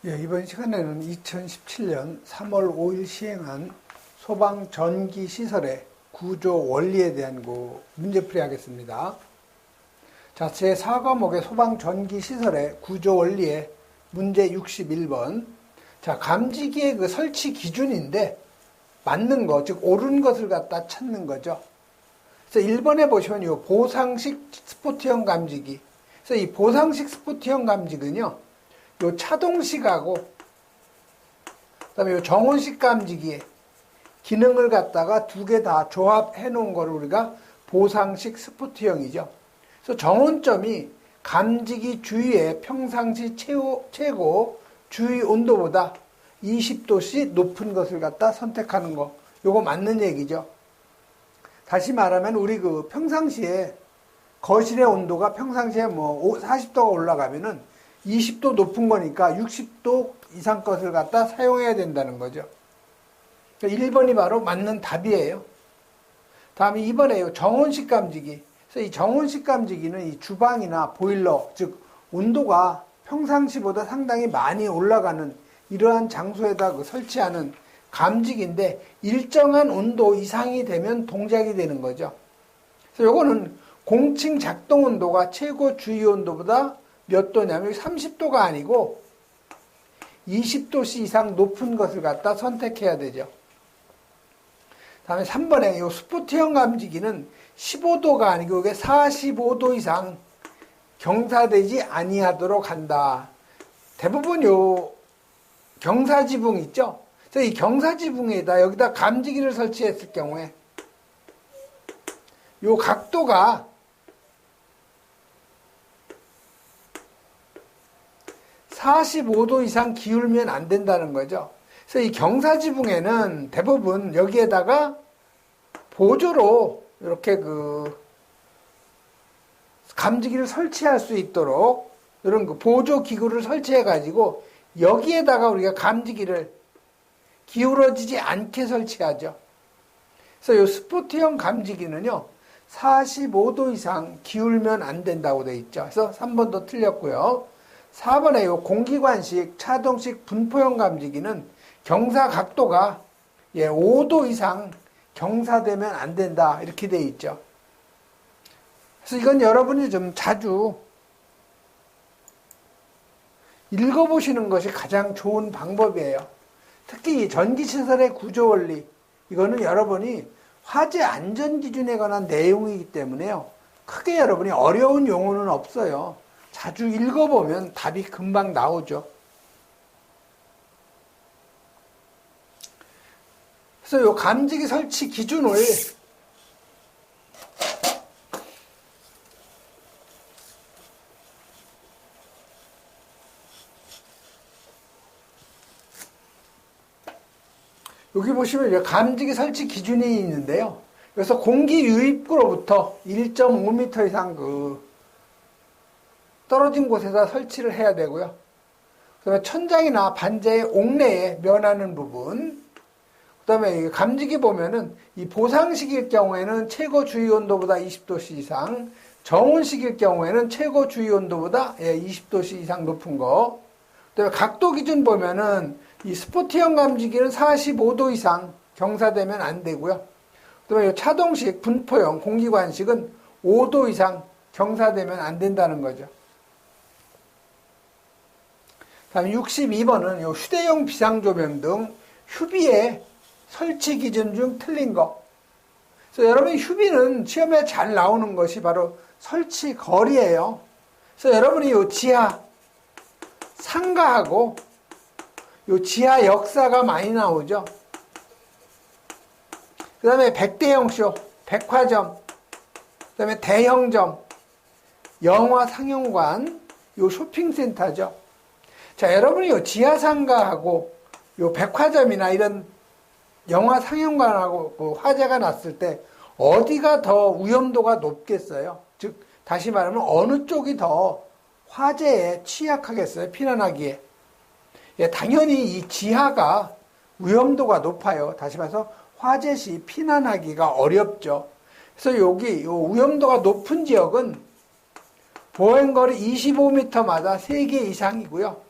예, 이번 시간에는 2017년 3월 5일 시행한 소방 전기 시설의 구조 원리에 대한 문제풀이 하겠습니다. 자, 제4과목의 소방 전기 시설의 구조 원리의 문제 61번. 자, 감지기의 그 설치 기준인데 맞는 거, 즉 옳은 것을 갖다 찾는 거죠. 그래서 1번에 보시면 이 보상식 스포트형 감지기. 그래서 이 보상식 스포트형 감지기는요, 요 차동식하고 그다음에 요 정온식 감지기의 기능을 갖다가 두 개 다 조합해 놓은 거를 우리가 보상식 스포트형이죠. 그래서 정온점이 감지기 주위의 평상시 최고 주위 온도보다 20도씨 높은 것을 갖다 선택하는 거. 요거 맞는 얘기죠. 다시 말하면 우리 그 평상시에 거실의 온도가 평상시에 40도가 올라가면은 20도 높은 거니까 60도 이상 것을 갖다 사용해야 된다는 거죠. 1번이 바로 맞는 답이에요. 다음에 2번에요. 정온식 감지기. 그래서 이 정온식 감지기는 이 주방이나 보일러, 즉 온도가 평상시보다 상당히 많이 올라가는 이러한 장소에다 설치하는 감지기인데 일정한 온도 이상이 되면 동작이 되는 거죠. 그래서 요거는 공층 작동 온도가 최고 주위 온도보다 몇 도냐면 30도가 아니고 20도씨 이상 높은 것을 갖다 선택해야 되죠. 다음에 3번에 이 스포트형 감지기는 15도가 아니고 이게 45도 이상 경사되지 아니하도록 한다. 대부분 요 경사지붕 있죠? 그래서 이 경사지붕에다 여기다 감지기를 설치했을 경우에 요 각도가 45도 이상 기울면 안 된다는 거죠. 그래서 이 경사지붕에는 대부분 여기에다가 보조로 이렇게 감지기를 설치할 수 있도록 이런 보조 기구를 설치해 가지고 여기에다가 우리가 감지기를 기울어지지 않게 설치하죠. 그래서 이 스포트형 감지기는요, 45도 이상 기울면 안 된다고 되어 있죠. 그래서 3번도 틀렸고요. 4번에 요 공기관식 차동식 분포형 감지기는 경사 각도가 5도 이상 경사되면 안 된다. 이렇게 되어 있죠. 그래서 이건 여러분이 좀 자주 읽어보시는 것이 가장 좋은 방법이에요. 특히 이 전기시설의 구조 원리, 이거는 여러분이 화재 안전 기준에 관한 내용이기 때문에요. 크게 여러분이 어려운 용어는 없어요. 자주 읽어보면 답이 금방 나오죠. 그래서 요 감지기 설치 기준을 여기 보시면 감지기 설치 기준이 있는데요. 그래서 공기 유입구로부터 1.5m 이상 떨어진 곳에다 설치를 해야 되고요. 그다음에 천장이나 반자의 옥내에 면하는 부분. 그다음에 감지기 보면은 이 보상식일 경우에는 최고 주위 온도보다 20도씨 이상, 정온식일 경우에는 최고 주위 온도보다 20도씨 이상 높은 거. 그다음에 각도 기준 보면은 이 스포트형 감지기는 45도 이상 경사되면 안 되고요. 그다음에 차동식 분포형 공기관식은 5도 이상 경사되면 안 된다는 거죠. 다음 62번은 요 휴대용 비상조명 등 휴비의 설치 기준 중 틀린 거. 그래서 여러분이 휴비는 시험에 잘 나오는 것이 바로 설치 거리예요. 그래서 여러분이 요 지하 상가하고 요 지하 역사가 많이 나오죠. 그 다음에 백대형쇼, 백화점, 그 다음에 대형점, 영화 상영관, 요 쇼핑센터죠. 자, 여러분이 요 지하상가하고 요 백화점이나 이런 영화 상영관하고 화재가 났을 때 어디가 더 위험도가 높겠어요? 즉, 다시 말하면 어느 쪽이 더 화재에 취약하겠어요? 피난하기에. 당연히 이 지하가 위험도가 높아요. 다시 말해서 화재 시 피난하기가 어렵죠. 그래서 여기 요 위험도가 높은 지역은 보행거리 25m마다 3개 이상이고요.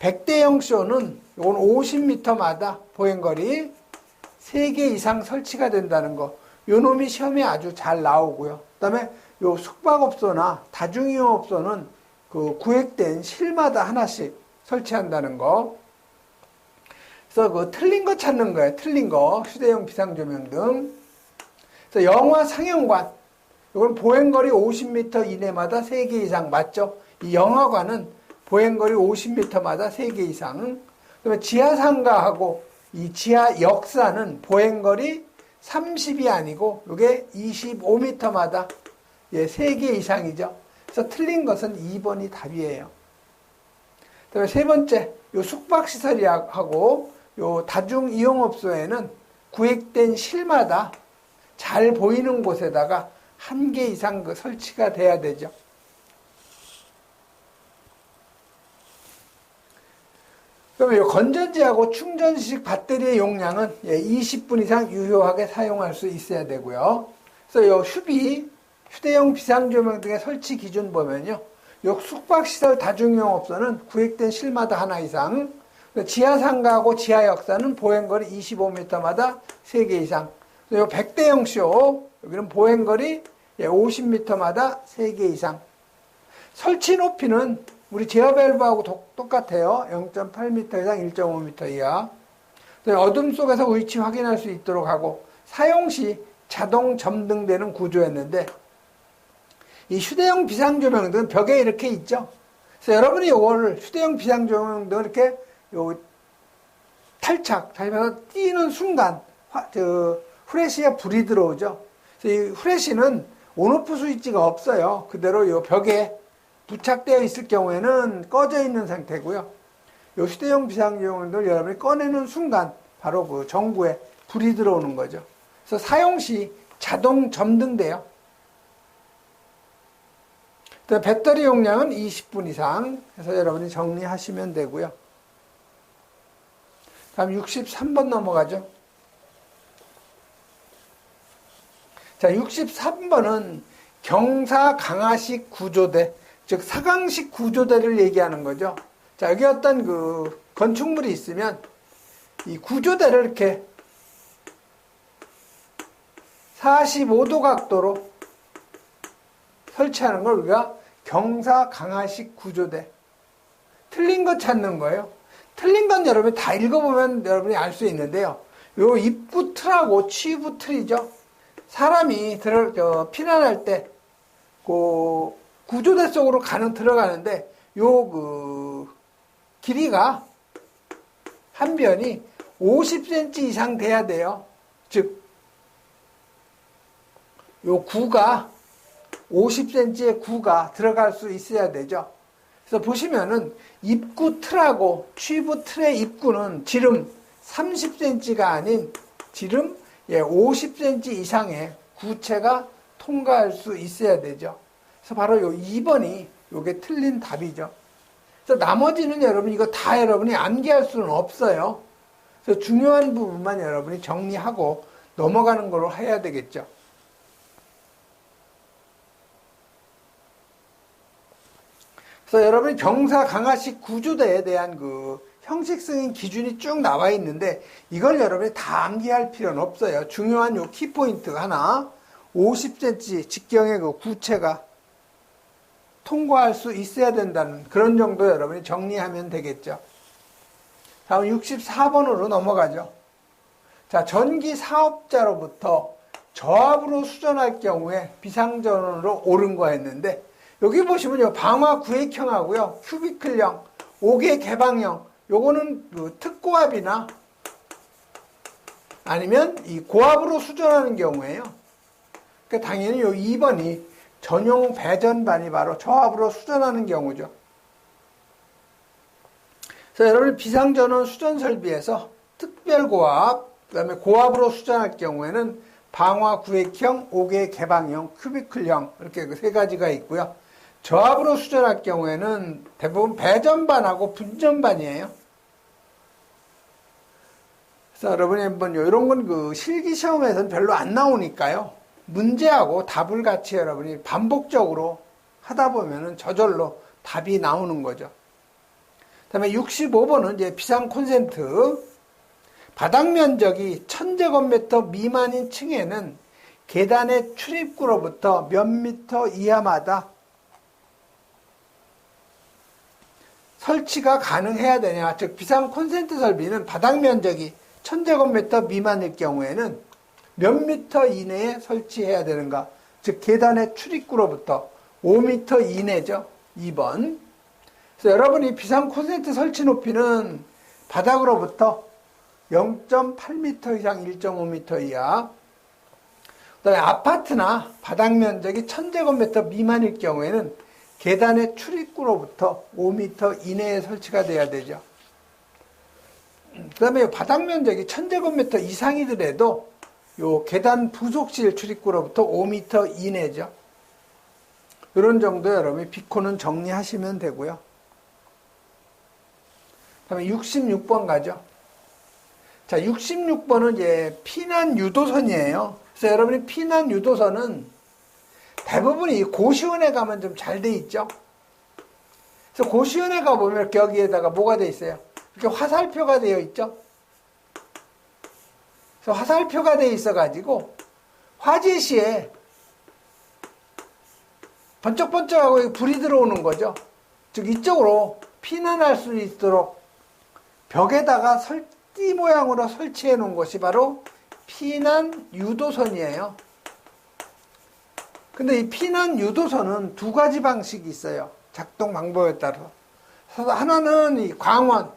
100대형 쇼는 이건 50m마다 보행거리 3개 이상 설치가 된다는 거. 요 놈이 시험에 아주 잘 나오고요. 그 다음에 요 숙박업소나 다중이용업소는 그 구획된 실마다 하나씩 설치한다는 거. 그래서 그 틀린 거 찾는 거예요. 틀린 거. 휴대용 비상조명 등. 그래서 영화 상영관. 이건 보행거리 50m 이내마다 3개 이상 맞죠? 이 영화관은 보행거리 50m마다 3개 이상. 그다음에 지하상가하고 이 지하 역사는 보행거리 30이 아니고 이게 25m마다 3개 이상이죠. 그래서 틀린 것은 2번이 답이에요. 그다음에 세 번째, 요 숙박시설하고 요 다중이용업소에는 구획된 실마다 잘 보이는 곳에다가 1개 이상 그 설치가 돼야 되죠. 그러면 요 건전지하고 충전식 배터리의 용량은 20분 이상 유효하게 사용할 수 있어야 되고요. 그래서 요 휴대용 비상조명 등의 설치 기준 보면요. 요 숙박시설 다중이용업소는 구획된 실마다 하나 이상, 지하상가하고 지하역사는 보행거리 25m마다 3개 이상, 요 100대형 쇼, 여기는 보행거리 50m마다 3개 이상. 설치 높이는 우리 제어밸브하고 똑같아요. 0.8m 이상 1.5m 이하. 어둠 속에서 위치 확인할 수 있도록 하고, 사용 시 자동 점등되는 구조였는데, 이 휴대용 비상조명등은 벽에 이렇게 있죠. 그래서 여러분이 이거를 휴대용 비상조명등 이렇게 요 탈착, 자기가 띄는 순간 후레쉬에 불이 들어오죠. 그래서 이 후레쉬는 온오프 스위치가 없어요. 그대로 요 벽에 부착되어 있을 경우에는 꺼져 있는 상태고요. 요 휴대용 비상조명등을 여러분이 꺼내는 순간 바로 그 전구에 불이 들어오는 거죠. 그래서 사용 시 자동 점등돼요. 배터리 용량은 20분 이상 해서 여러분이 정리하시면 되고요. 다음 63번 넘어가죠. 자, 63번은 경사 강화식 구조대, 즉 사강식 구조대를 얘기하는 거죠. 자, 여기 어떤 그 건축물이 있으면 이 구조대를 이렇게 45도 각도로 설치하는 걸 우리가 경사 강화식 구조대. 틀린 거 찾는 거예요. 틀린 건 여러분이 다 읽어보면 여러분이 알 수 있는데요. 요 입구 틀하고 취부 틀이죠. 사람이 피난할 때 그 구조대 속으로 들어가는데 요 그 길이가 한 변이 50cm 이상 돼야 돼요. 즉 요 구가 50cm의 구가 들어갈 수 있어야 되죠. 그래서 보시면은 입구 틀하고 취부 틀의 입구는 지름 30cm가 아닌 지름 50cm 이상의 구체가 통과할 수 있어야 되죠. 그래서 바로 요 2번이 요게 틀린 답이죠. 그래서 나머지는 여러분 이거 다 여러분이 암기할 수는 없어요. 그래서 중요한 부분만 여러분이 정리하고 넘어가는 걸로 해야 되겠죠. 그래서 여러분이 경사 강화식 구조대에 대한 그 형식성인 기준이 쭉 나와 있는데 이걸 여러분이 다 암기할 필요는 없어요. 중요한 요 키포인트 하나, 50cm 직경의 그 구체가 통과할 수 있어야 된다는 그런 정도 여러분이 정리하면 되겠죠. 다음 64번으로 넘어가죠. 자, 전기 사업자로부터 저압으로 수전할 경우에 비상전원으로 옳은 했는데 여기 보시면 방화 구획형하고요, 큐비클형, 5개 개방형, 요거는 그 특고압이나 아니면 이 고압으로 수전하는 경우에요. 그러니까 당연히 요 2번이 전용 배전반이 바로 저압으로 수전하는 경우죠. 그래서 여러분 비상전원 수전 설비에서 특별고압, 그 다음에 고압으로 수전할 경우에는 방화 구획형, 5개 개방형, 큐비클형 이렇게 그 세 가지가 있고요. 저압으로 수전할 경우에는 대부분 배전반하고 분전반이에요. 그래서 여러분이 한번 이런 건 그 실기 시험에서는 별로 안 나오니까요. 문제하고 답을 같이 여러분이 반복적으로 하다 보면은 저절로 답이 나오는 거죠. 다음에 65번은 이제 비상 콘센트. 바닥 면적이 1000제곱미터 미만인 층에는 계단의 출입구로부터 몇 미터 이하마다 설치가 가능해야 되냐. 즉 비상 콘센트 설비는 바닥 면적이 1000제곱미터 미만일 경우에는 몇 미터 이내에 설치해야 되는가. 즉 계단의 출입구로부터 5미터 이내죠. 2번. 그래서 여러분이 비상 콘센트 설치 높이는 바닥으로부터 0.8m 이상 1.5m 이하. 그 다음에 아파트나 바닥 면적이 1000제곱미터 미만일 경우에는 계단의 출입구로부터 5m 이내에 설치가 돼야 되죠. 그 다음에 바닥 면적이 1000제곱미터 이상이더라도 요 계단 부속실 출입구로부터 5m 이내죠. 이런 정도 여러분이 비코는 정리하시면 되고요. 그 다음에 66번 가죠. 자, 66번은 이제 피난 유도선이에요. 그래서 여러분이 피난 유도선은 대부분이 고시원에 가면 좀 잘 돼 있죠. 그래서 고시원에 가보면 이렇게 여기에다가 뭐가 돼 있어요? 이렇게 화살표가 되어 있죠. 그래서 화살표가 되어 있어가지고 화재 시에 번쩍번쩍하고 불이 들어오는 거죠. 즉 이쪽으로 피난할 수 있도록 벽에다가 띠 모양으로 설치해 놓은 것이 바로 피난 유도선이에요. 근데 이 피난 유도선은 두 가지 방식이 있어요. 작동 방법에 따라서. 하나는 이 광원,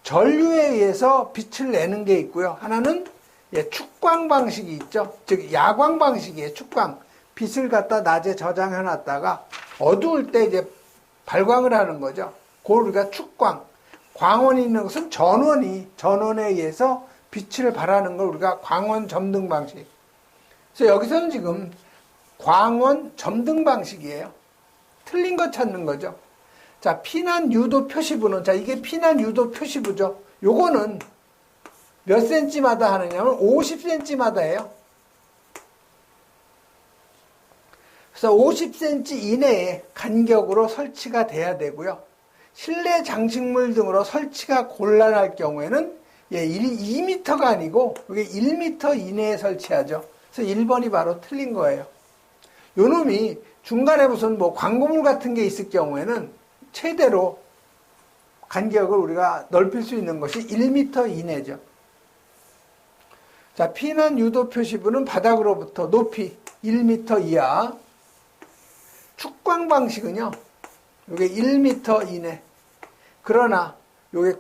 전류에 의해서 빛을 내는 게 있고요. 하나는 축광 방식이 있죠. 즉 야광 방식이에요. 축광. 빛을 갖다 낮에 저장해 놨다가 어두울 때 이제 발광을 하는 거죠. 그걸 우리가 축광. 광원이 있는 것은 전원에 의해서 빛을 발하는 걸 우리가 광원 점등 방식. 그래서 여기서는 지금 광원 점등 방식이에요. 틀린 거 찾는 거죠. 자, 피난 유도 표시부는, 자, 이게 피난 유도 표시부죠. 요거는 몇 센치마다 하느냐면 50cm마다 해요. 그래서 50cm 이내의 간격으로 설치가 돼야 되고요. 실내 장식물 등으로 설치가 곤란할 경우에는 2m가 아니고 이게 1m 이내에 설치하죠. 그래서 1번이 바로 틀린 거예요. 요 놈이 중간에 무슨 뭐 광고물 같은 게 있을 경우에는 최대로 간격을 우리가 넓힐 수 있는 것이 1m 이내죠. 자, 피난 유도 표시부는 바닥으로부터 높이 1m 이하. 축광 방식은요, 요게 1m 이내. 그러나 요게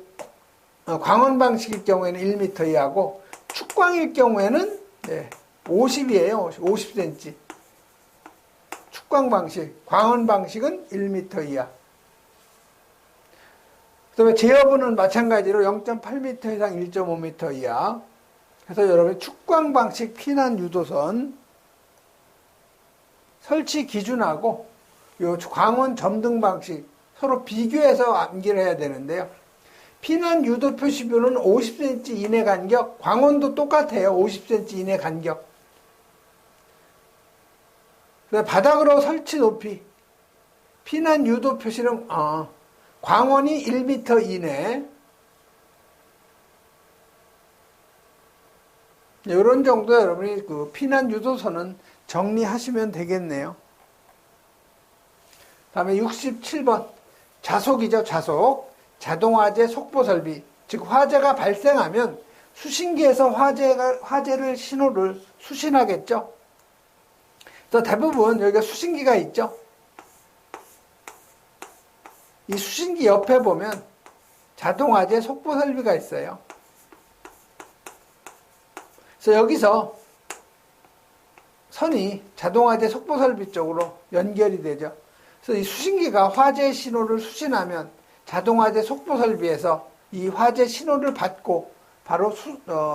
광원 방식일 경우에는 1m 이하고 축광일 경우에는 50이에요. 50cm. 축광 방식, 광원 방식은 1m 이하. 그 다음에 제어부는 마찬가지로 0.8m 이상 1.5m 이하. 그래서 여러분 축광 방식 피난 유도선 설치 기준하고 요 광원 점등 방식 서로 비교해서 암기를 해야 되는데요. 피난 유도 표시부는 50cm 이내 간격, 광원도 똑같아요. 50cm 이내 간격. 바닥으로 설치 높이. 피난 유도 표시는 광원이 1m 이내. 이런 정도 여러분이 그 피난 유도선은 정리하시면 되겠네요. 다음에 67번. 자속이죠, 자속. 자동화재 속보 설비. 즉, 화재가 발생하면 수신기에서 화재를 신호를 수신하겠죠. 그래서 대부분 여기가 수신기가 있죠. 이 수신기 옆에 보면 자동화재 속보 설비가 있어요. 그래서 여기서 선이 자동화재 속보 설비 쪽으로 연결이 되죠. 그래서 이 수신기가 화재 신호를 수신하면 자동화재 속보 설비에서 이 화재 신호를 받고 바로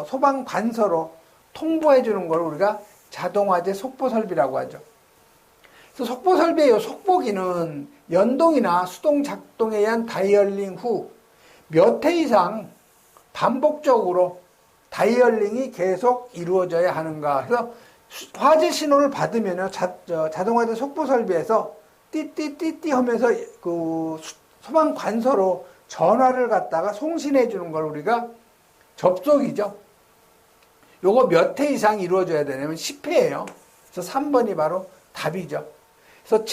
소방 관서로 통보해 주는 걸 우리가 자동화재 속보 설비라고 하죠. 그래서 속보 설비의 속보기는 연동이나 수동 작동에 의한 다이얼링 후 몇 회 이상 반복적으로 다이얼링이 계속 이루어져야 하는가. 그래서 화재 신호를 받으면 자동화재 속보 설비에서 띠띠띠띠 하면서 그 소방 관서로 전화를 갖다가 송신해 주는 걸 우리가 접속이죠. 요거 몇 회 이상 이루어져야 되냐면 10회예요. 그래서 3번이 바로 답이죠. 그래서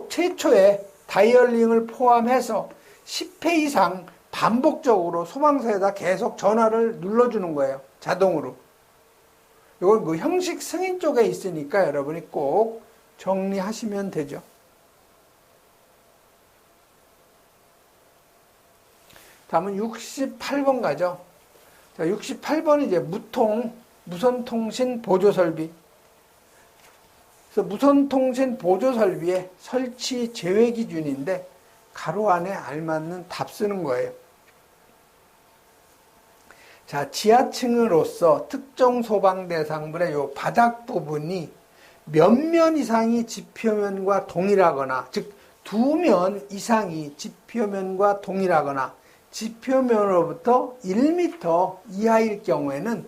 최초의 다이얼링을 포함해서 10회 이상 반복적으로 소방서에다 계속 전화를 눌러주는 거예요. 자동으로. 이건 그 형식 승인 쪽에 있으니까 여러분이 꼭 정리하시면 되죠. 다음은 68번 가죠. 자, 68번은 이제 무선통신 보조설비. 그래서 무선통신 보조설비의 설치 제외 기준인데 가로 안에 알맞는 답 쓰는 거예요. 자, 지하층으로서 특정 소방 대상물의 요 바닥 부분이 몇 면 이상이 지표면과 동일하거나, 즉, 2면 이상이 지표면과 동일하거나, 지표면으로부터 1m 이하일 경우에는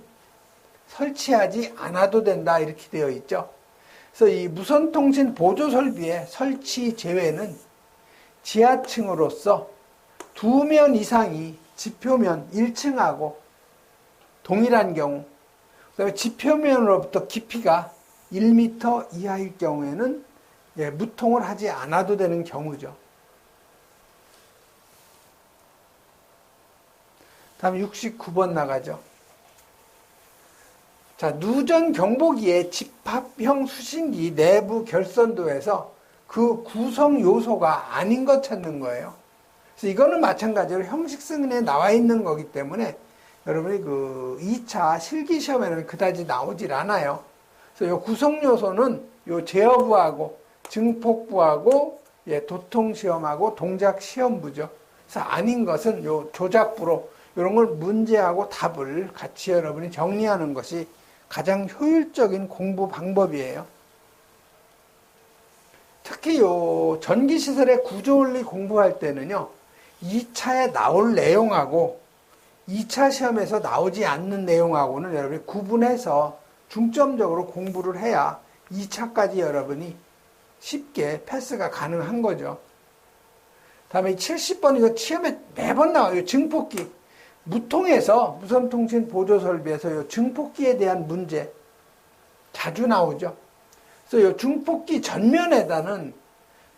설치하지 않아도 된다. 이렇게 되어 있죠. 그래서 이 무선통신 보조설비의 설치 제외는 지하층으로서 2면 이상이 지표면 1층하고 동일한 경우, 그다음에 지표면으로부터 깊이가 1m 이하일 경우에는 무통을 하지 않아도 되는 경우죠. 다음 69번 나가죠. 자, 누전 경보기의 집합형 수신기 내부 결선도에서 그 구성 요소가 아닌 것 찾는 거예요. 그래서 이거는 마찬가지로 형식 승인에 나와 있는 거기 때문에 여러분이 그 2차 실기 시험에는 그다지 나오질 않아요. 그래서 요 구성 요소는 요 제어부하고 증폭부하고 도통 시험하고 동작 시험부죠. 그래서 아닌 것은 요 조작부로 이런 걸 문제하고 답을 같이 여러분이 정리하는 것이 가장 효율적인 공부 방법이에요. 특히 요 전기시설의 구조원리 공부할 때는요, 2차에 나올 내용하고 2차 시험에서 나오지 않는 내용하고는 여러분이 구분해서 중점적으로 공부를 해야 2차까지 여러분이 쉽게 패스가 가능한 거죠. 다음에 70번 이거 시험에 매번 나와요. 증폭기. 무통에서 무선통신 보조설비에서 이 증폭기에 대한 문제 자주 나오죠. 그래서 이 증폭기 전면에다는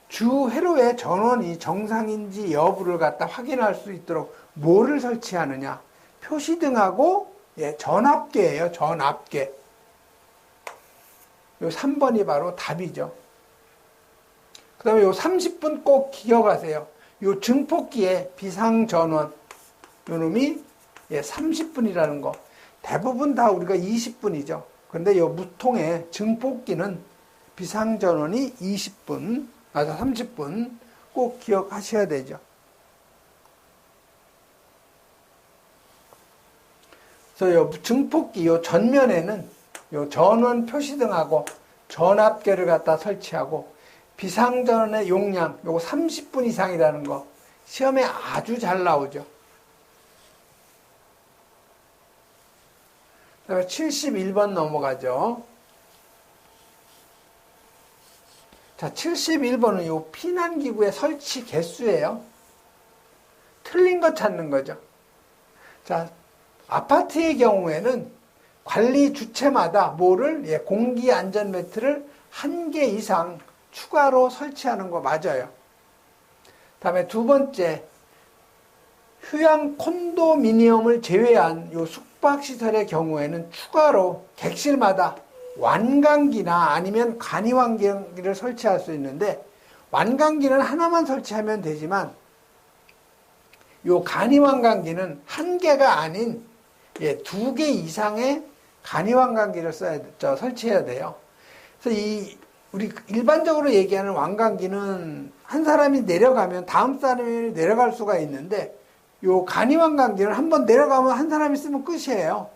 주 회로의 전원이 정상인지 여부를 갖다 확인할 수 있도록 뭐를 설치하느냐? 표시등하고 전압계예요. 전압계. 요 3번이 바로 답이죠. 그 다음에 요 30분 꼭 기억하세요. 요 증폭기의 비상전원, 요 놈이 30분이라는 거. 대부분 다 우리가 20분이죠. 그런데 요 무통의 증폭기는 비상전원이 30분 꼭 기억하셔야 되죠. 그래서 요 증폭기 요 전면에는 요 전원 표시등하고 전압계를 갖다 설치하고 비상전원의 용량 요거 30분 이상이라는 거 시험에 아주 잘 나오죠. 그다음에 71번 넘어가죠. 자, 71번은 요 피난기구의 설치 개수예요. 틀린 거 찾는 거죠. 자, 아파트의 경우에는 관리 주체마다 뭐를 공기 안전 매트를 1개 이상 추가로 설치하는 거 맞아요. 다음에 두 번째, 휴양 콘도미니엄을 제외한 요 숙박시설의 경우에는 추가로 객실마다 완강기나 아니면 간이완강기를 설치할 수 있는데, 완강기는 하나만 설치하면 되지만 요 간이완강기는 1개가 아닌 2개 이상의 간이완강기를 설치해야 돼요. 그래서 우리 일반적으로 얘기하는 완강기는 한 사람이 내려가면 다음 사람이 내려갈 수가 있는데, 요 간이완강기는 한번 내려가면 한 사람이 쓰면 끝이에요.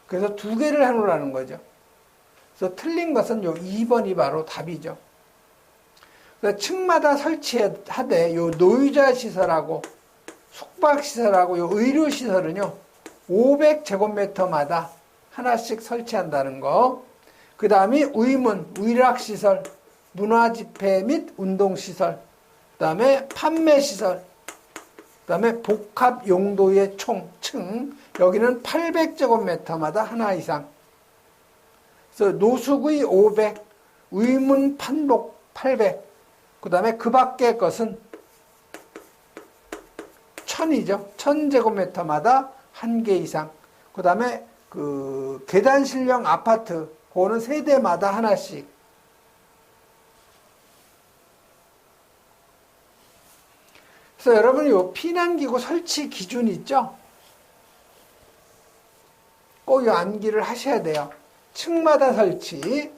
그래서 2개를 해놓으라는 거죠. 그래서 틀린 것은 요 2번이 바로 답이죠. 그래서 층마다 설치하되 요 노유자 시설하고 숙박시설하고 요 의료시설은요 500제곱미터마다 하나씩 설치한다는 거. 그 다음에 의문, 의락시설 문화집회 및 운동시설, 그 다음에 판매시설, 그 다음에 복합 용도의 층, 여기는 800제곱미터마다 하나 이상. 그래서 노숙의 500, 의문 판복 800, 그 다음에 그 밖의 것은 1000이죠. 1000제곱미터마다 한 개 이상. 그 다음에 그 계단실형 아파트, 그거는 세대마다 하나씩. 그래서 여러분, 요 피난기구 설치 기준 있죠? 꼭 이 암기를 하셔야 돼요. 층마다 설치.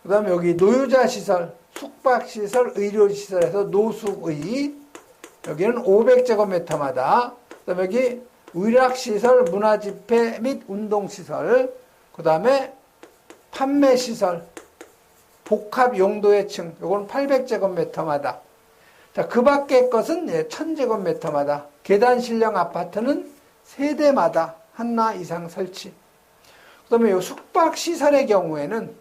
그 다음에 여기 노유자 시설, 숙박시설, 의료시설에서 노숙의, 여기는 500제곱미터마다. 그 다음에 여기 의락시설, 문화집회 및 운동시설, 그 다음에 판매시설, 복합 용도의 층, 요건 800제곱미터마다. 자, 그 밖의 것은 1000제곱미터마다. 계단실형 아파트는 세대마다 하나 이상 설치. 그 다음에 요 숙박시설의 경우에는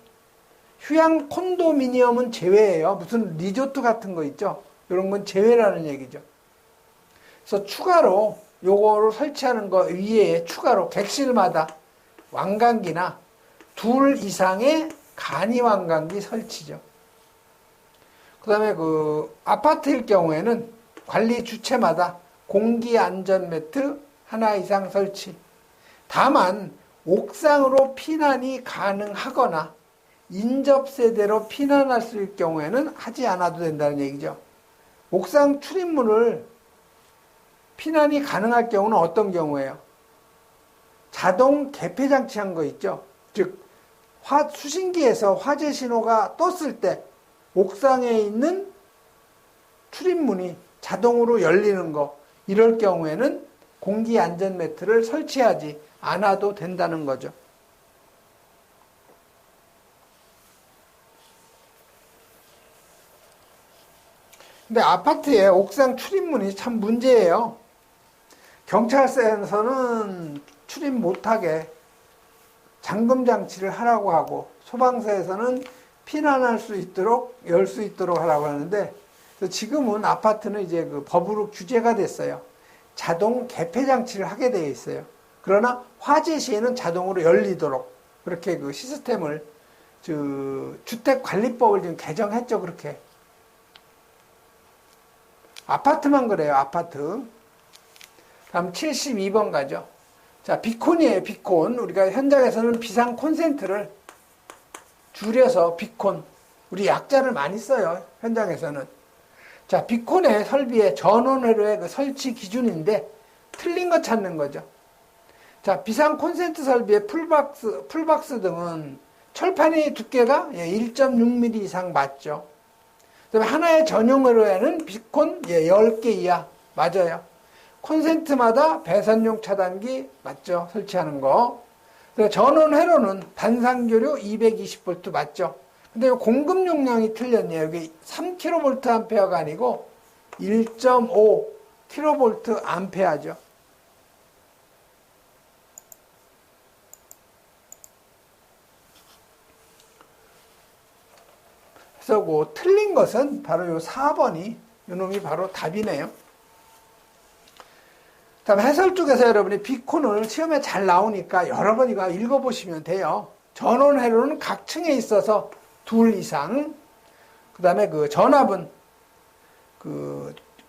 휴양 콘도미니엄은 제외예요. 무슨 리조트 같은 거 있죠? 이런 건 제외라는 얘기죠. 그래서 추가로 요거를 설치하는 거 위에 추가로 객실마다 왕관기나 2 이상의 간이 왕관기 설치죠. 그 다음에 그 아파트일 경우에는 관리 주체마다 공기 안전 매트 하나 이상 설치. 다만 옥상으로 피난이 가능하거나 인접세대로 피난할 수 있을 경우에는 하지 않아도 된다는 얘기죠. 옥상 출입문을 피난이 가능할 경우는 어떤 경우예요? 자동 개폐 장치한 거 있죠. 즉 수신기에서 화재 신호가 떴을 때 옥상에 있는 출입문이 자동으로 열리는 거, 이럴 경우에는 공기 안전 매트를 설치하지 않아도 된다는 거죠. 근데 아파트에 옥상 출입문이 참 문제예요. 경찰서에서는 출입 못하게 잠금 장치를 하라고 하고, 소방서에서는 피난할 수 있도록, 열 수 있도록 하라고 하는데, 지금은 아파트는 이제 그 법으로 규제가 됐어요. 자동 개폐 장치를 하게 되어 있어요. 그러나 화재 시에는 자동으로 열리도록 그렇게 그 시스템을 주택관리법을 지금 개정했죠. 그렇게. 아파트만 그래요. 아파트. 다음 72번 가죠. 자, 비콘이에요. 비콘. 우리가 현장에서는 비상 콘센트를 줄여서 비콘. 우리 약자를 많이 써요. 현장에서는. 자, 비콘의 설비의 전원회로의 그 설치 기준인데 틀린 거 찾는 거죠. 자, 비상 콘센트 설비의 풀박스 등은 철판의 두께가 1.6mm 이상 맞죠. 그다음에 하나의 전용 회로에는 비콘 10개 이하 맞아요. 콘센트마다 배선용 차단기 맞죠? 설치하는 거. 전원 회로는 단상교류 220V 맞죠? 근데 공급 용량이 틀렸네요. 여기 3kVA가 아니고 1.5kVA죠. 그래서 그 틀린 것은 바로 요 4번이, 요 놈이 바로 답이네요. 다음 해설 쪽에서 여러분이 비콘을 시험에 잘 나오니까 여러 번 이거 읽어보시면 돼요. 전원 회로는 각 층에 있어서 2 이상. 그 다음에 그 전압은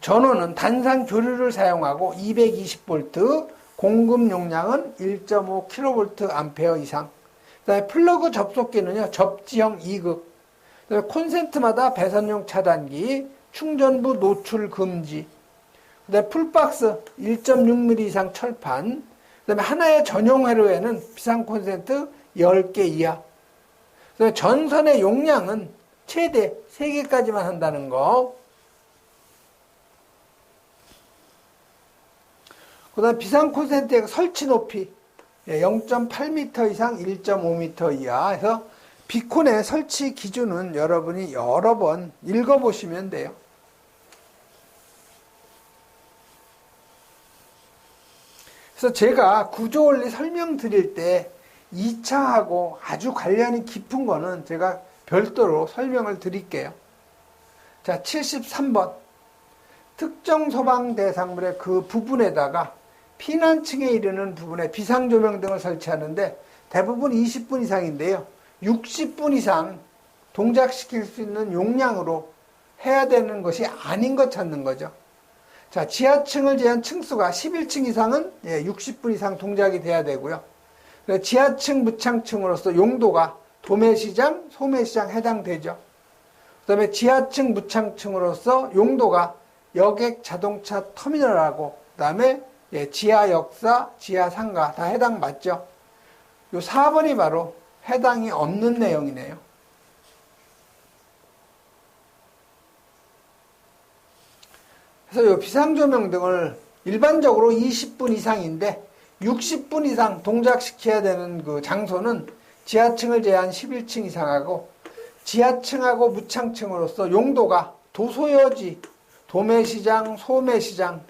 전원은 단상 교류를 사용하고 220V, 공급 용량은 1.5kVA 이상. 그 다음에 플러그 접속기는요, 접지형 2극. 그 다음에 콘센트마다 배선용 차단기, 충전부 노출 금지. 그 다음에 풀박스 1.6mm 이상 철판. 그 다음에 하나의 전용 회로에는 비상 콘센트 10개 이하. 그 다음에 전선의 용량은 최대 3개까지만 한다는 거. 그 다음에 비상 콘센트의 설치 높이 0.8m 이상 1.5m 이하 해서 비콘의 설치 기준은 여러분이 여러 번 읽어보시면 돼요. 그래서 제가 구조원리 설명드릴 때 2차하고 아주 관련이 깊은 거는 제가 별도로 설명을 드릴게요. 자, 73번. 특정 소방 대상물의 그 부분에다가 피난층에 이르는 부분에 비상조명 등을 설치하는데 대부분 20분 이상인데요. 60분 이상 동작시킬 수 있는 용량으로 해야 되는 것이 아닌 것 찾는 거죠. 자, 지하층을 제한 층수가 11층 이상은 60분 이상 동작이 돼야 되고요. 지하층, 무창층으로서 용도가 도매시장, 소매시장 해당되죠. 그 다음에 지하층, 무창층으로서 용도가 여객 자동차 터미널하고 그 다음에 지하역사, 지하상가 다 해당 맞죠. 요 4번이 바로 해당이 없는 내용이네요. 그래서 요 비상조명 등을 일반적으로 20분 이상인데 60분 이상 동작시켜야 되는 그 장소는 지하층을 제한 11층 이상하고 지하층하고 무창층으로서 용도가 도소여지, 도매시장, 소매시장,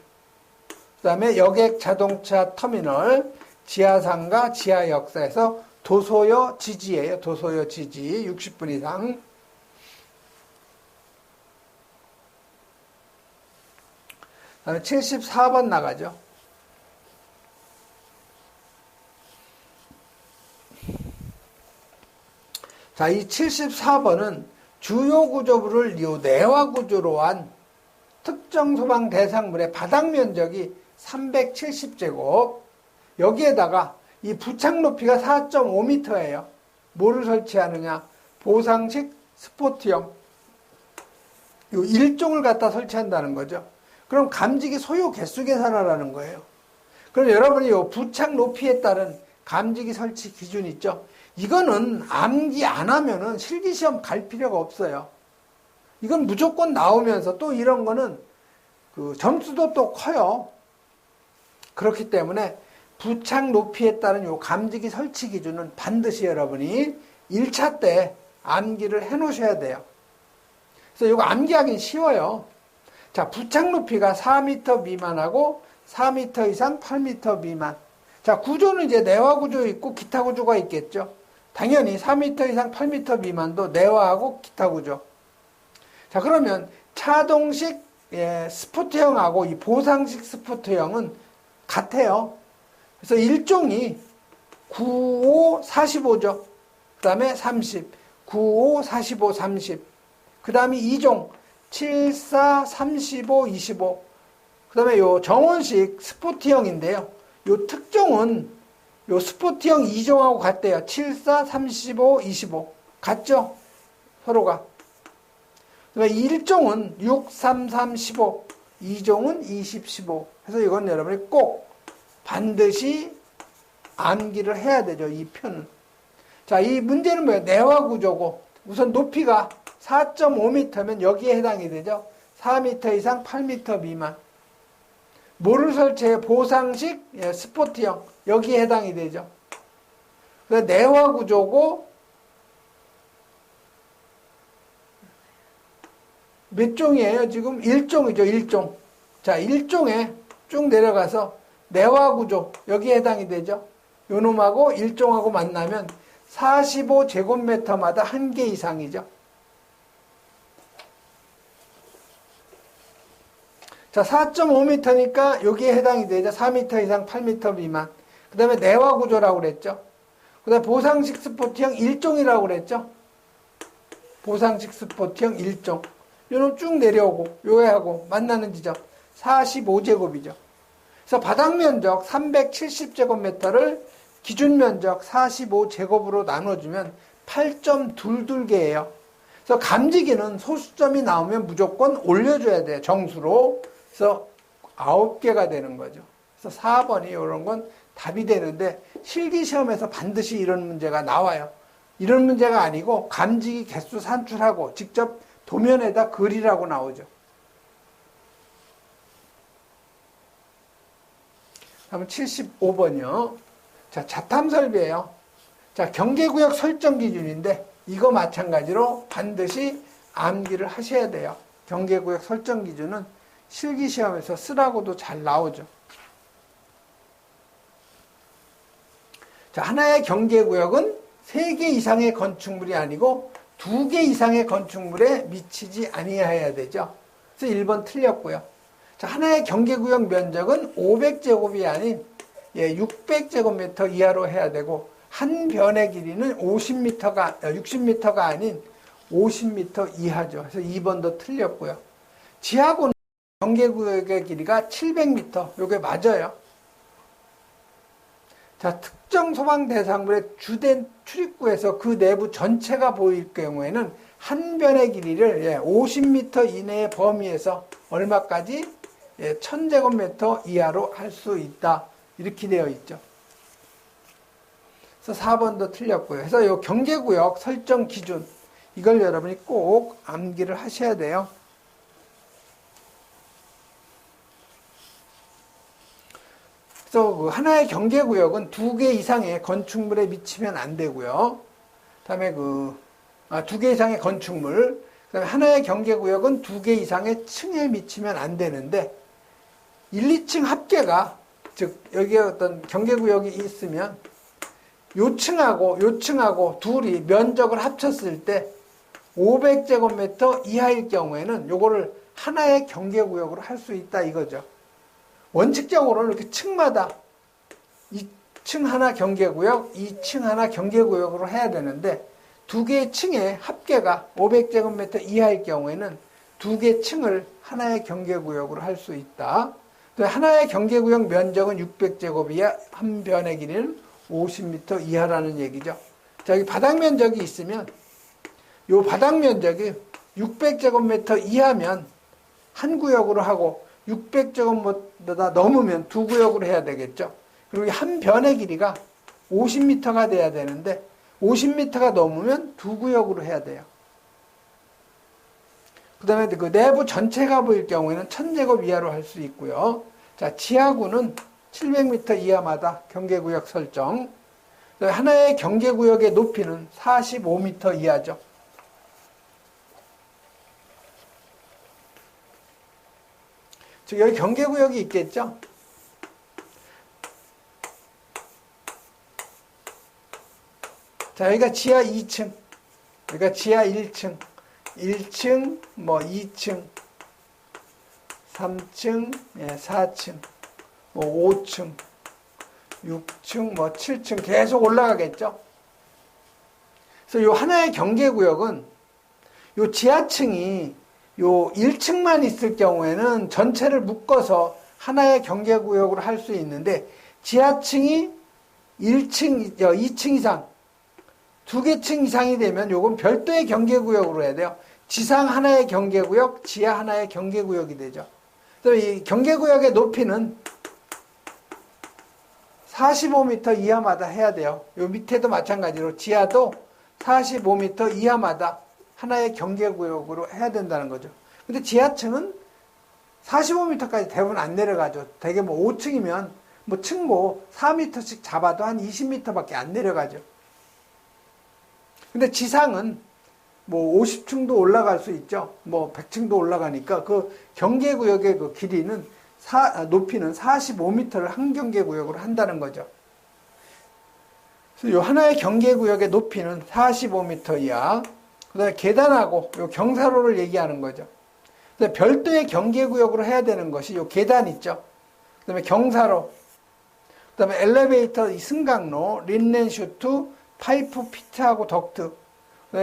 그 다음에 여객 자동차 터미널, 지하상가, 지하역사에서 도소여 지지예요. 도소여 지지 60분 이상. 그 다음에 74번 나가죠. 자, 이 74번은 주요 구조부를 내화 구조로 한 특정 소방 대상물의 바닥 면적이 370제곱, 여기에다가 이 부착 높이가 4.5m예요. 뭐를 설치하느냐? 보상식 스포트형. 요 1종을 갖다 설치한다는 거죠. 그럼 감지기 소요 개수 계산하라는 거예요. 그럼 여러분이 요 부착 높이에 따른 감지기 설치 기준 있죠? 이거는 암기 안 하면은 실기시험 갈 필요가 없어요. 이건 무조건 나오면서 또 이런 거는 그 점수도 또 커요. 그렇기 때문에 부착 높이에 따른 요 감지기 설치 기준은 반드시 여러분이 1차 때 암기를 해 놓으셔야 돼요. 그래서 이거 암기하기는 쉬워요. 자, 부착 높이가 4m 미만하고 4m 이상 8m 미만. 자, 구조는 이제 내화 구조 있고 기타 구조가 있겠죠. 당연히 4m 이상 8m 미만도 내화하고 기타 구조. 자, 그러면 차동식 스포트형하고 이 보상식 스포트형은 같아요. 그래서 1종이 95, 45죠. 그 다음에 30, 95, 45, 30. 그 다음에 2종 74, 35, 25. 그 다음에 요 정원식 스포트형인데요. 요 특종은 요 스포트형 2종하고 같대요. 74, 35, 25. 같죠? 서로가. 그다음에 1종은 6, 3, 3, 15. 2종은 20, 15. 그래서 이건 여러분이 꼭 반드시 암기를 해야 되죠. 이 표는. 자, 이 문제는 뭐예요? 내화 구조고 우선 높이가 4.5m면 여기에 해당이 되죠. 4m 이상 8m 미만. 뭐를 설치해요? 보상식 스포트형. 여기에 해당이 되죠. 그래서 내화 구조고 몇 종이에요? 지금 1종이죠. 1종. 자, 1종에 쭉 내려가서 내화 구조 여기에 해당이 되죠. 요 놈하고 1종하고 만나면 45제곱미터마다 1개 이상이죠. 자, 4.5m니까 여기에 해당이 되죠. 4m 이상 8m 미만. 그 다음에 내화 구조라고 그랬죠. 그 다음에 보상식 스포트형 1종이라고 그랬죠. 보상식 스포트형 1종. 요놈 쭉 내려오고 요애하고 만나는 지점 45제곱이죠. 그래서 바닥 면적 370제곱미터를 기준 면적 45제곱으로 나눠주면 8.22개예요. 그래서 감지기는 소수점이 나오면 무조건 올려줘야 돼요. 정수로. 그래서 9개가 되는 거죠. 그래서 4번이 이런 건 답이 되는데 실기시험에서 반드시 이런 문제가 나와요. 이런 문제가 아니고 감지기 개수 산출하고 직접 도면에다 그리라고 나오죠. 다음 75번이요. 자, 자탐 설비예요. 자, 경계구역 설정 기준인데 이거 마찬가지로 반드시 암기를 하셔야 돼요. 경계구역 설정 기준은 실기시험에서 쓰라고도 잘 나오죠. 자, 하나의 경계구역은 3개 이상의 건축물이 아니고 2개 이상의 건축물에 미치지 아니해야 되죠. 그래서 1번 틀렸고요. 자, 하나의 경계구역 면적은 500제곱이 아닌 600제곱미터 이하로 해야 되고, 한 변의 길이는 60m가 아닌 50m 이하죠. 그래서 2번도 틀렸고요. 지하고는 경계구역의 길이가 700m. 요게 맞아요. 자, 특정 소방 대상물의 주된 출입구에서 그 내부 전체가 보일 경우에는 한 변의 길이를 50m 이내의 범위에서 얼마까지? 1000제곱미터 이하로 할 수 있다. 이렇게 되어 있죠. 그래서 4번도 틀렸고요. 그래서 이 경계구역 설정 기준, 이걸 여러분이 꼭 암기를 하셔야 돼요. 그래서 그 하나의 경계구역은 2개 이상의 건축물에 미치면 안 되고요. 그다음에 2개 이상의 건축물, 그다음에 하나의 경계구역은 2개 이상의 층에 미치면 안 되는데, 1, 2층 합계가, 즉 여기에 어떤 경계구역이 있으면 요 층하고 둘이 면적을 합쳤을 때 500제곱미터 이하일 경우에는 요거를 하나의 경계구역으로 할 수 있다 이거죠. 원칙적으로는 이렇게 층마다 2층 하나 경계구역, 2층 하나 경계구역으로 해야 되는데, 2개의 층의 합계가 500제곱미터 이하일 경우에는 2개 층을 하나의 경계구역으로 할 수 있다. 하나의 경계구역 면적은 600제곱이야 한 변의 길이는 50m 이하라는 얘기죠. 자, 여기 바닥 면적이 있으면 요 바닥 면적이 600제곱미터 이하면 한 구역으로 하고, 600제곱미터보다 넘으면 2구역으로 해야 되겠죠. 그리고 한 변의 길이가 50m가 돼야 되는데 50m가 넘으면 2구역으로 해야 돼요. 그 다음에 그 내부 전체가 보일 경우에는 1000제곱 이하로 할 수 있고요. 자, 지하구는 700m 이하마다 경계구역 설정. 하나의 경계구역의 높이는 45m 이하죠. 즉 여기 경계구역이 있겠죠. 자, 여기가 지하 2층, 여기가 지하 1층, 1층, 2층, 3층, 4층, 5층, 6층, 7층 계속 올라가겠죠. 그래서 요 하나의 경계구역은 요 지하층이 요 1층만 있을 경우에는 전체를 묶어서 하나의 경계구역으로 할 수 있는데, 지하층이 1층, 2층 이상, 2개 층 이상이 되면 요건 별도의 경계구역으로 해야 돼요. 지상 하나의 경계구역, 지하 하나의 경계구역이 되죠. 그래서 이 경계구역의 높이는 45m 이하마다 해야 돼요. 요 밑에도 마찬가지로 지하도 45m 이하마다 하나의 경계구역으로 해야 된다는 거죠. 근데 지하층은 45m까지 대부분 안 내려가죠. 대개 5층이면 층고 4m씩 잡아도 한 20m밖에 안 내려가죠. 근데 지상은 50층도 올라갈 수 있죠. 100층도 올라가니까 그 경계구역의 그 길이는 높이는 45m를 한 경계구역으로 한다는 거죠. 그래서 요 하나의 경계구역의 높이는 45m 이하. 그다음에 계단하고 요 경사로를 얘기하는 거죠. 그다음에 별도의 경계구역으로 해야 되는 것이 요 계단 있죠. 그다음에 경사로, 그다음에 엘리베이터 이 승강로, 린넨 슈트, 파이프 피트하고 덕트,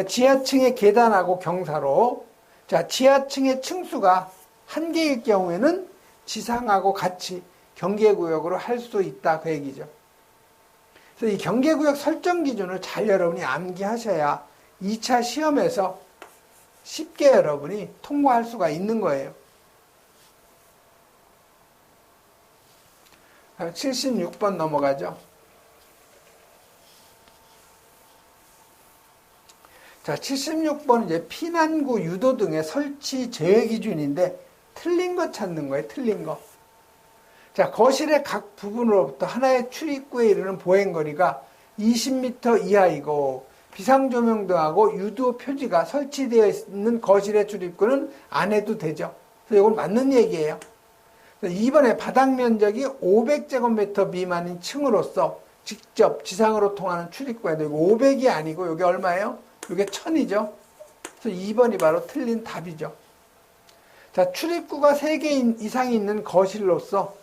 지하층의 계단하고 경사로. 자, 지하층의 층수가 한 개일 경우에는 지상하고 같이 경계구역으로 할 수 있다 그 얘기죠. 그래서 이 경계구역 설정 기준을 잘 여러분이 암기하셔야 2차 시험에서 쉽게 여러분이 통과할 수가 있는 거예요. 76번 넘어가죠. 자, 76번은 이제 피난구 유도 등의 설치 제외 기준인데 틀린 거 찾는 거예요. 틀린 거. 자, 거실의 각 부분으로부터 하나의 출입구에 이르는 보행거리가 20m 이하이고, 비상조명등하고 유도 표지가 설치되어 있는 거실의 출입구는 안 해도 되죠. 그래서 이건 맞는 얘기예요. 2번에 바닥 면적이 500제곱미터 미만인 층으로서 직접 지상으로 통하는 출입구가 되고, 500이 아니고 여기 얼마예요? 이게 1000이죠. 그래서 2번이 바로 틀린 답이죠. 자, 출입구가 3개 이상이 있는 거실로서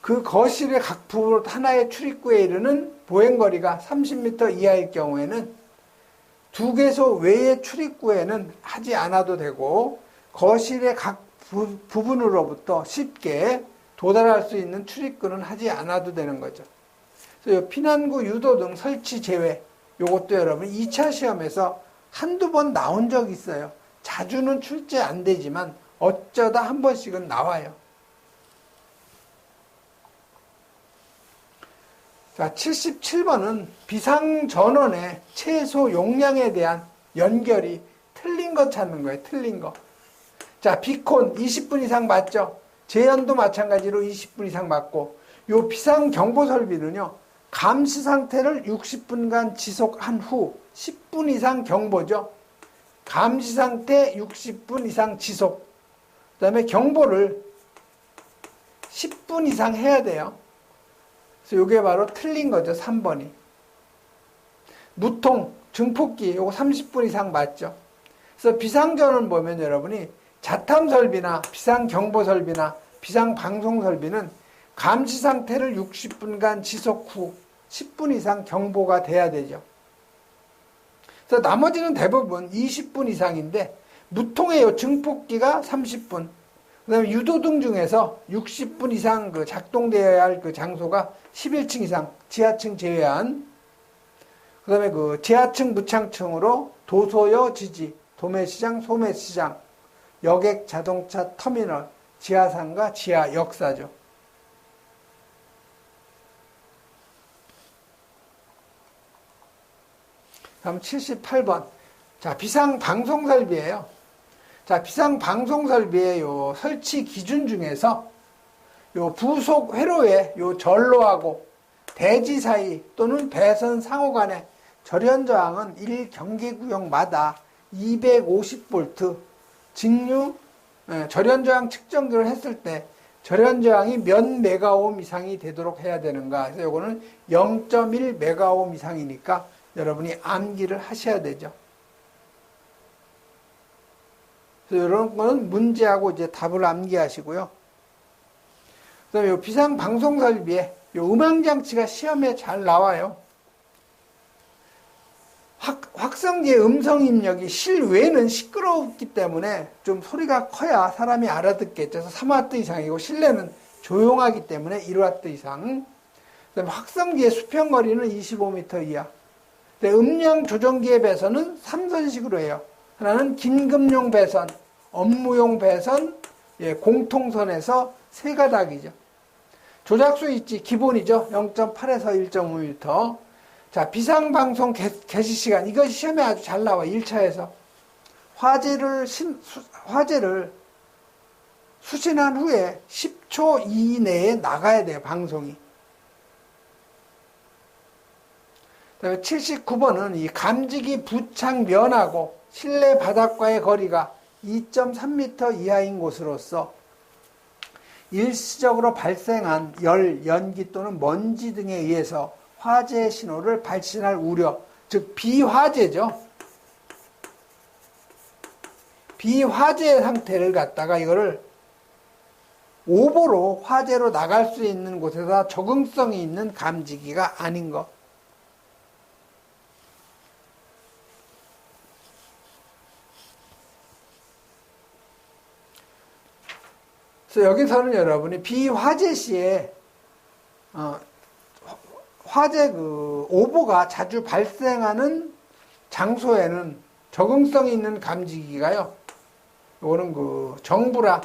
그 거실의 각 부분 하나의 출입구에 이르는 보행거리가 30m 이하일 경우에는 2개소 외의 출입구에는 하지 않아도 되고 거실의 각 부분으로부터 쉽게 도달할 수 있는 출입구는 하지 않아도 되는 거죠. 그래서 피난구 유도등 설치 제외, 요것도 여러분 2차 시험에서 한두 번 나온 적이 있어요. 자주는 출제 안 되지만 어쩌다 한 번씩은 나와요. 자, 77번은 비상전원의 최소 용량에 대한 연결이 틀린 거 찾는 거예요. 틀린 거. 자, 비콘 20분 이상 맞죠? 재현도 마찬가지로 20분 이상 맞고, 요 비상경보 설비는요, 감시 상태를 60분간 지속한 후 10분 이상 경보죠. 감시 상태 60분 이상 지속. 그 다음에 경보를 10분 이상 해야 돼요. 그래서 이게 바로 틀린 거죠. 3번이. 무통, 증폭기, 요거 30분 이상 맞죠. 그래서 비상전원 보면 여러분이 자탐 설비나 비상경보 설비나 비상방송 설비는 감시 상태를 60분간 지속 후 10분 이상 경보가 돼야 되죠. 그래서 나머지는 대부분 20분 이상인데, 무통의 요 증폭기가 30분, 그 다음에 유도등 중에서 60분 이상 그 작동되어야 할 그 장소가 11층 이상, 지하층 제외한, 그 다음에 그 지하층 무창층으로 도소여 지지, 도매시장, 소매시장, 여객 자동차 터미널, 지하상가, 지하 역사죠. 다음 78번. 자, 비상방송 설비예요. 자, 비상방송 설비의 요 설치 기준 중에서 요 부속 회로의 요 전로하고 대지 사이 또는 배선 상호 간의 절연 저항은 1경계구역마다 250V 직류 절연 저항 측정기를 했을 때 절연 저항이 몇 메가옴 이상이 되도록 해야 되는가. 그래서 요거는 0.1 메가옴 이상이니까 여러분이 암기를 하셔야 되죠. 그래서 이런 거는 문제하고 이제 답을 암기하시고요. 그 다음에 요 비상방송 설비에 요 음향장치가 시험에 잘 나와요. 확성기의 음성 입력이 실외는 시끄럽기 때문에 좀 소리가 커야 사람이 알아듣겠죠. 그래서 3W 이상이고 실내는 조용하기 때문에 1W 이상. 그 다음에 확성기의 수평거리는 25m 이하. 음량 조정기의 배선은 3선식으로 해요. 하나는 긴급용 배선, 업무용 배선, 공통선에서 3가닥이죠. 조작 스위치 기본이죠. 0.8에서 1.5m. 자, 비상방송 개시 시간. 이것이 시험에 아주 잘 나와. 1차에서. 화재를 수신한 후에 10초 이내에 나가야 돼요. 방송이. 그다음에 79번은 이 감지기 부착 면하고 실내 바닥과의 거리가 2.3m 이하인 곳으로서 일시적으로 발생한 열, 연기 또는 먼지 등에 의해서 화재 신호를 발신할 우려, 즉 비화재죠. 비화재 상태를 갖다가 이거를 오보로 화재로 나갈 수 있는 곳에서 적응성이 있는 감지기가 아닌 것. 그래서 여기서는 여러분이 비화재 시에 화재 오보가 자주 발생하는 장소에는 적응성이 있는 감지기가요. 이거는 정부라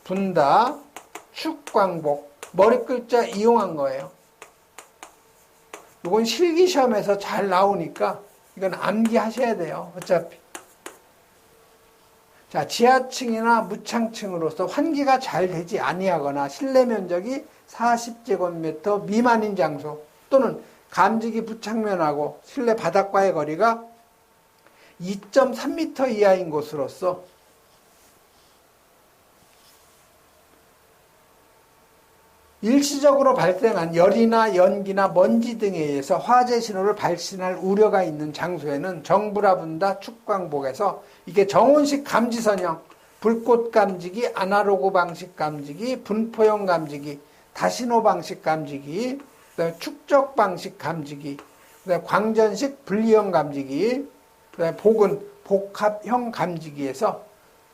분다, 축광복, 머리글자 이용한 거예요. 이건 실기시험에서 잘 나오니까 이건 암기하셔야 돼요. 어차피. 자, 지하층이나 무창층으로서 환기가 잘 되지 아니하거나 실내 면적이 40제곱미터 미만인 장소 또는 감지기 부착면하고 실내 바닥과의 거리가 2.3m 이하인 곳으로서 일시적으로 발생한 열이나 연기나 먼지 등에 의해서 화재 신호를 발신할 우려가 있는 장소에는 정부라분다 축광복에서 이게 정온식 감지선형, 불꽃 감지기, 아날로그 방식 감지기, 분포형 감지기, 다신호 방식 감지기, 그다음에 축적 방식 감지기, 그다음에 광전식 분리형 감지기, 그다음에 복합형 감지기에서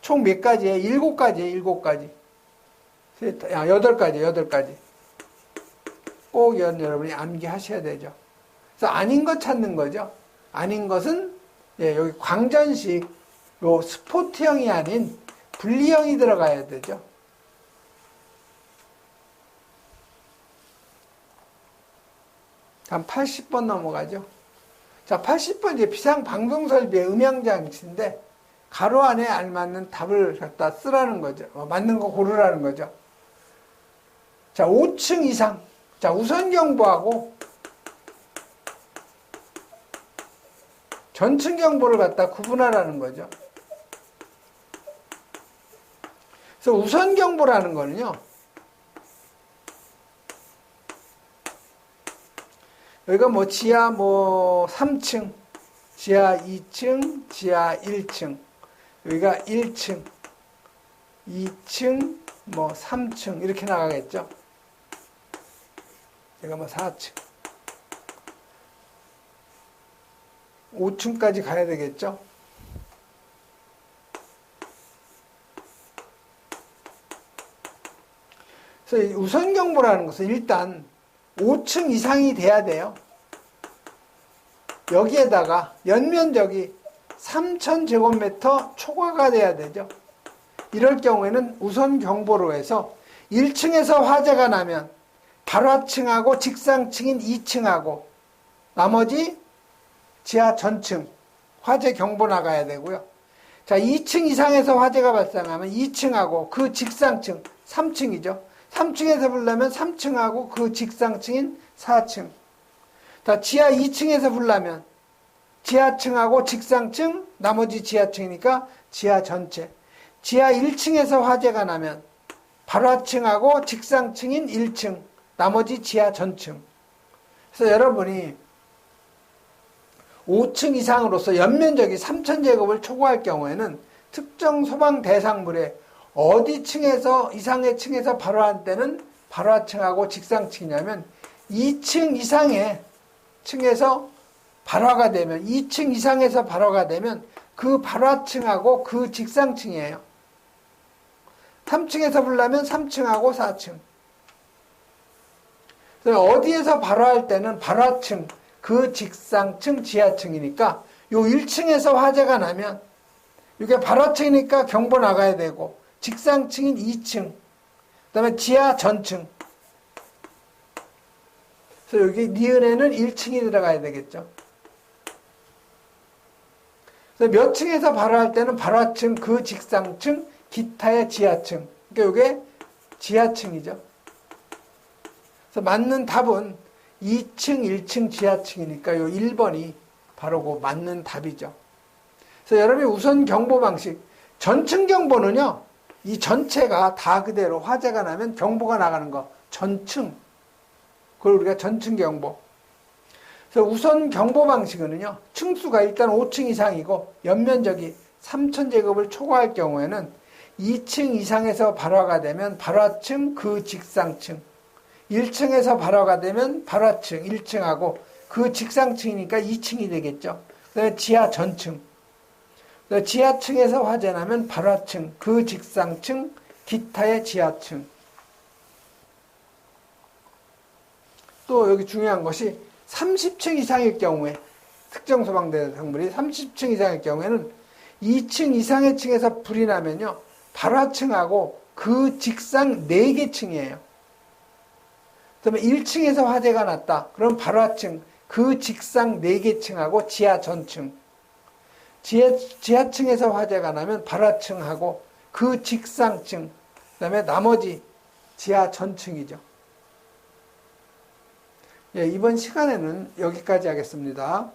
총 몇 가지에? 7가지. 8가지. 꼭 여러분이 암기하셔야 되죠. 그래서 아닌 것 찾는 거죠. 아닌 것은 여기 광전식 요 스포트형이 아닌 분리형이 들어가야 되죠. 다음 80번 넘어가죠. 자, 80번 이제 비상방송설비의 음향장치인데 가로 안에 알맞는 답을 갖다 쓰라는 거죠. 맞는 거 고르라는 거죠. 자, 5층 이상. 자, 우선 경보하고 전층 경보를 갖다 구분하라는 거죠. 그래서 우선 경보라는 거는요. 여기가 뭐 지하 3층, 지하 2층, 지하 1층. 여기가 1층, 2층, 3층 이렇게 나가겠죠. 여기가 4층. 5층까지 가야 되겠죠. 그래서 우선 경보라는 것은 일단 5층 이상이 돼야 돼요. 여기에다가 연면적이 3,000제곱미터 초과가 돼야 되죠. 이럴 경우에는 우선 경보로 해서 1층에서 화재가 나면 발화층하고 직상층인 2층하고 나머지 지하 전층 화재 경보 나가야 되고요. 자, 2층 이상에서 화재가 발생하면 2층하고 그 직상층 3층이죠. 3층에서 불나면 3층하고 그 직상층인 4층. 자, 지하 2층에서 불나면 지하층하고 직상층, 나머지 지하층이니까 지하 전체. 지하 1층에서 화재가 나면 발화층하고 직상층인 1층, 나머지 지하 전층. 그래서 여러분이 5층 이상으로서 연면적이 3,000제곱을 초과할 경우에는 특정 소방 대상물에 어디 층에서 이상의 층에서 발화한 때는 발화층하고 직상층이냐면 2층 이상의 층에서 발화가 되면 2층 이상에서 발화가 되면 그 발화층하고 그 직상층이에요. 3층에서 불나면 3층하고 4층. 그래서 어디에서 발화할 때는 발화층, 그 직상층, 지하층이니까 요 1층에서 화재가 나면 이게 발화층이니까 경보 나가야 되고 직상층인 2층, 그다음에 지하 전층. 그래서 여기 니은에는 1층이 들어가야 되겠죠. 그래서 몇 층에서 발화할 때는 발화층, 그 직상층, 기타의 지하층. 그러니까 이게 지하층이죠. 그래서 맞는 답은 2층, 1층, 지하층이니까 요 1번이 바로 그 맞는 답이죠. 그래서 여러분이 우선 경보 방식, 전층 경보는요, 이 전체가 다 그대로 화재가 나면 경보가 나가는 거, 전층. 그걸 우리가 전층 경보. 그래서 우선 경보 방식은요, 층수가 일단 5층 이상이고 연면적이 3,000제곱을 초과할 경우에는 2층 이상에서 발화가 되면 발화층 그 직상층, 1층에서 발화가 되면 발화층 1층하고 그 직상층이니까 2층이 되겠죠. 그다음에 지하 전층, 지하층에서 화재 나면 발화층 그 직상층, 기타의 지하층. 또 여기 중요한 것이 30층 이상일 경우에, 특정 소방대상물이 30층 이상일 경우에는 2층 이상의 층에서 불이 나면요, 발화층하고 그 직상 4개 층이에요. 그다음에 1층에서 화재가 났다. 그럼 발화층, 그 직상 4개 층하고 지하 전층. 지하층에서 화재가 나면 발화층하고 그 직상층, 그다음에 나머지 지하 전층이죠. 예, 이번 시간에는 여기까지 하겠습니다.